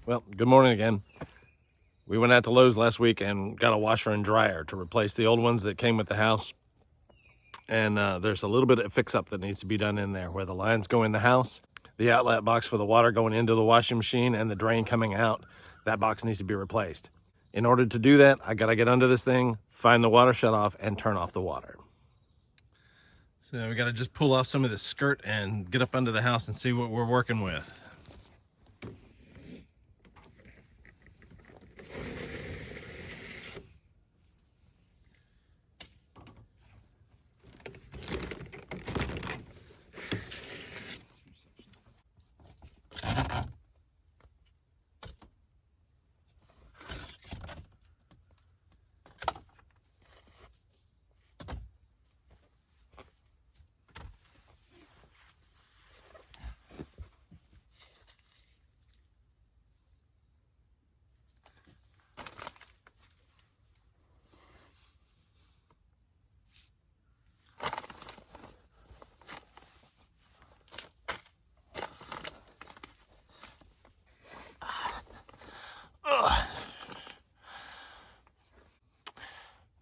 Well, good morning again. We went out to Lowe's last week and got a washer and dryer to replace the old ones that came with the house. And there's a little bit of fix-up that needs to be done in there where the lines go in the house, the outlet box for the water going into the washing machine, and the drain coming out. That box needs to be replaced. In order to do that, I got to get under this thing, find the water shutoff, and turn off the water. So we got to just pull off some of the skirt and get up under the house and see what we're working with.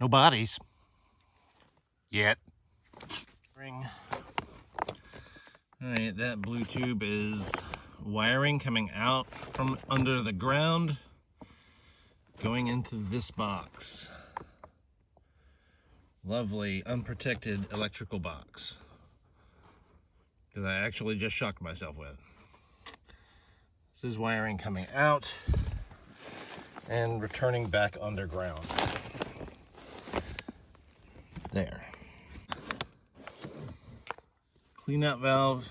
No bodies yet. Alright, that blue tube is wiring coming out from under the ground, going into this box. Lovely, unprotected electrical box that I actually just shocked myself with. This is wiring coming out and returning back underground. There. Clean out valve,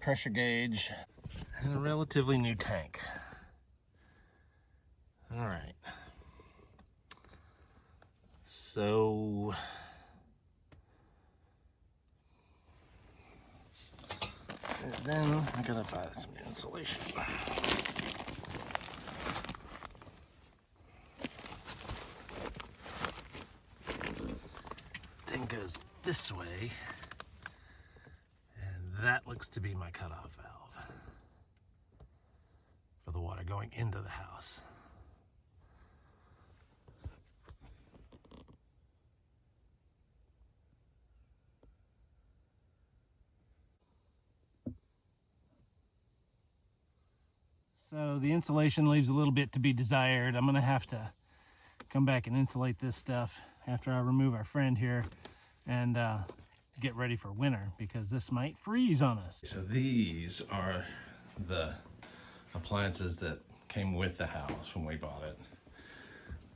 pressure gauge, and a relatively new tank. All right. So then I gotta buy some insulation. Thing goes this way, and that looks to be my cutoff valve for the water going into the house. So the insulation leaves a little bit to be desired. I'm gonna have to come back and insulate this stuff after I remove our friend here and get ready for winter, because this might freeze on us. So these are the appliances that came with the house when we bought it.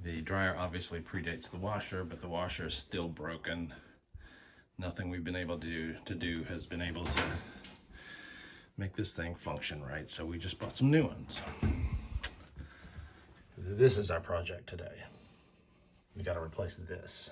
The dryer obviously predates the washer, but the washer is still broken. Nothing we've been able to do has been able to make this thing function right, so we just bought some new ones. This is our project today. We got to replace this.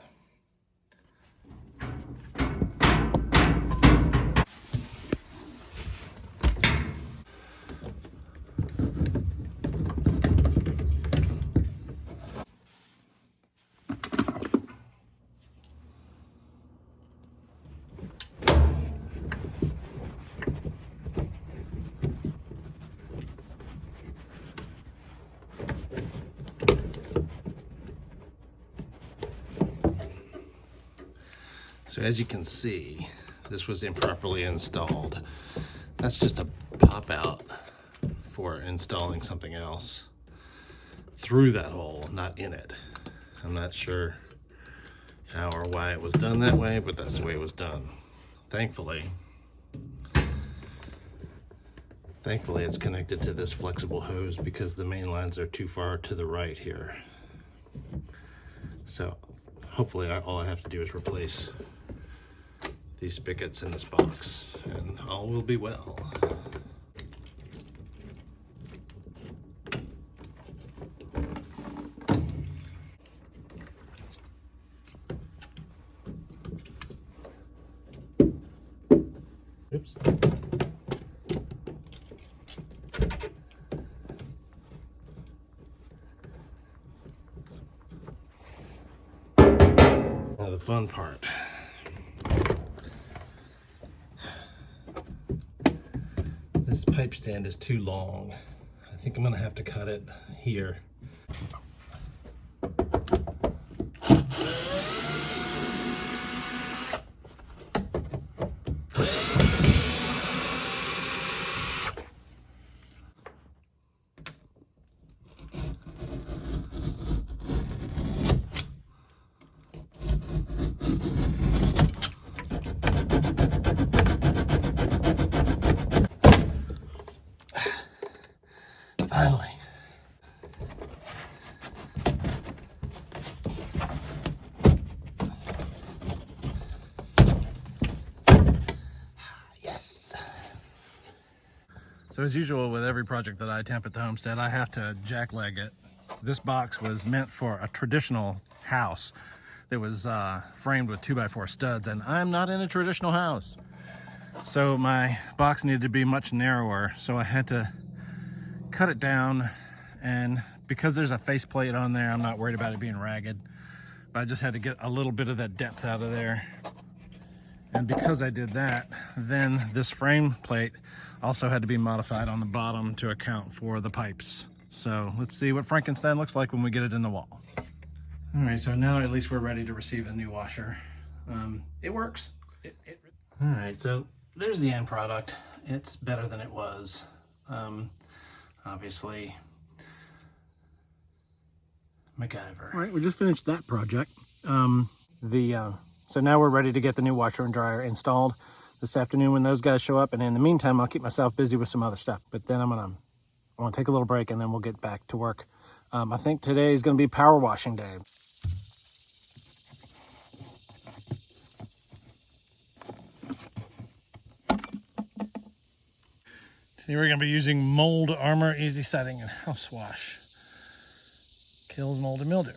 So as you can see, this was improperly installed. That's just a pop out for installing something else through that hole, not in it. I'm not sure how or why it was done that way, but that's the way it was done. Thankfully it's connected to this flexible hose because the main lines are too far to the right here. So hopefully all I have to do is replace these spigots in this box and all will be well. Oops. Now the fun part. This pipe stand is too long. I think I'm gonna have to cut it here. Finally. Yes. So as usual with every project that I attempt at the homestead, I have to jackleg it. This box was meant for a traditional house that was framed with 2x4 studs, and I'm not in a traditional house. So my box needed to be much narrower, so I had to cut it down, and because there's a faceplate on there, I'm not worried about it being ragged, but I just had to get a little bit of that depth out of there. And because I did that, then this frame plate also had to be modified on the bottom to account for the pipes. So let's see what Frankenstein looks like when we get it in the wall. All right, so now at least we're ready to receive a new washer. It works. All right, so there's the end product. It's better than it was. Obviously, MacGyver. All right, we just finished that project. So now we're ready to get the new washer and dryer installed this afternoon when those guys show up. And in the meantime, I'll keep myself busy with some other stuff. But then I want to take a little break and then we'll get back to work. I think today is going to be power washing day. Today we're going to be using Mold Armor Easy Setting and House Wash. Kills mold and mildew.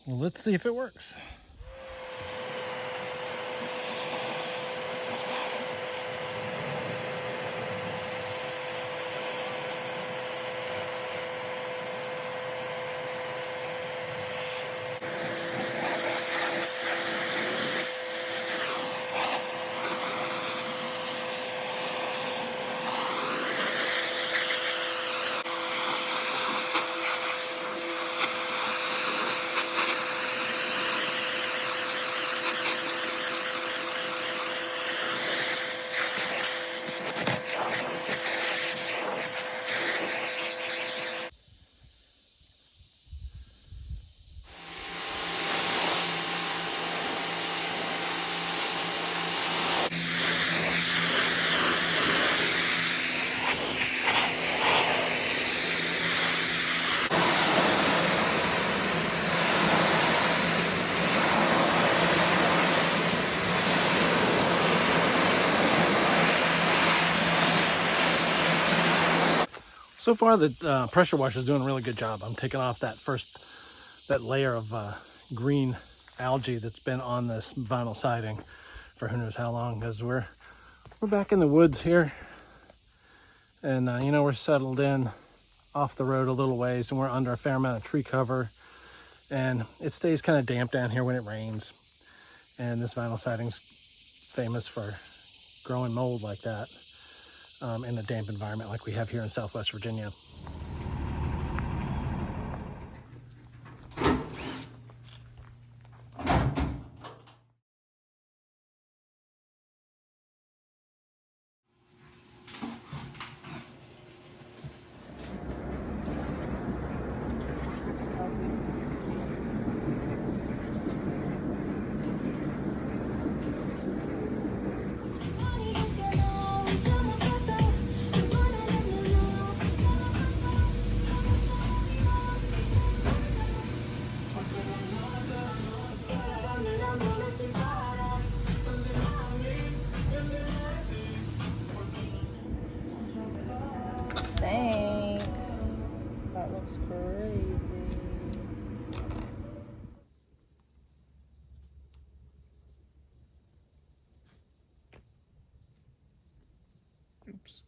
Well, let's see if it works. So far, the pressure washer is doing a really good job. I'm taking off that layer of green algae that's been on this vinyl siding for who knows how long, because we're back in the woods here, and you know, we're settled in off the road a little ways, and we're under a fair amount of tree cover, and it stays kind of damp down here when it rains, and this vinyl siding's famous for growing mold like that. In a damp environment like we have here in Southwest Virginia. Thanks. That looks crazy. Oops.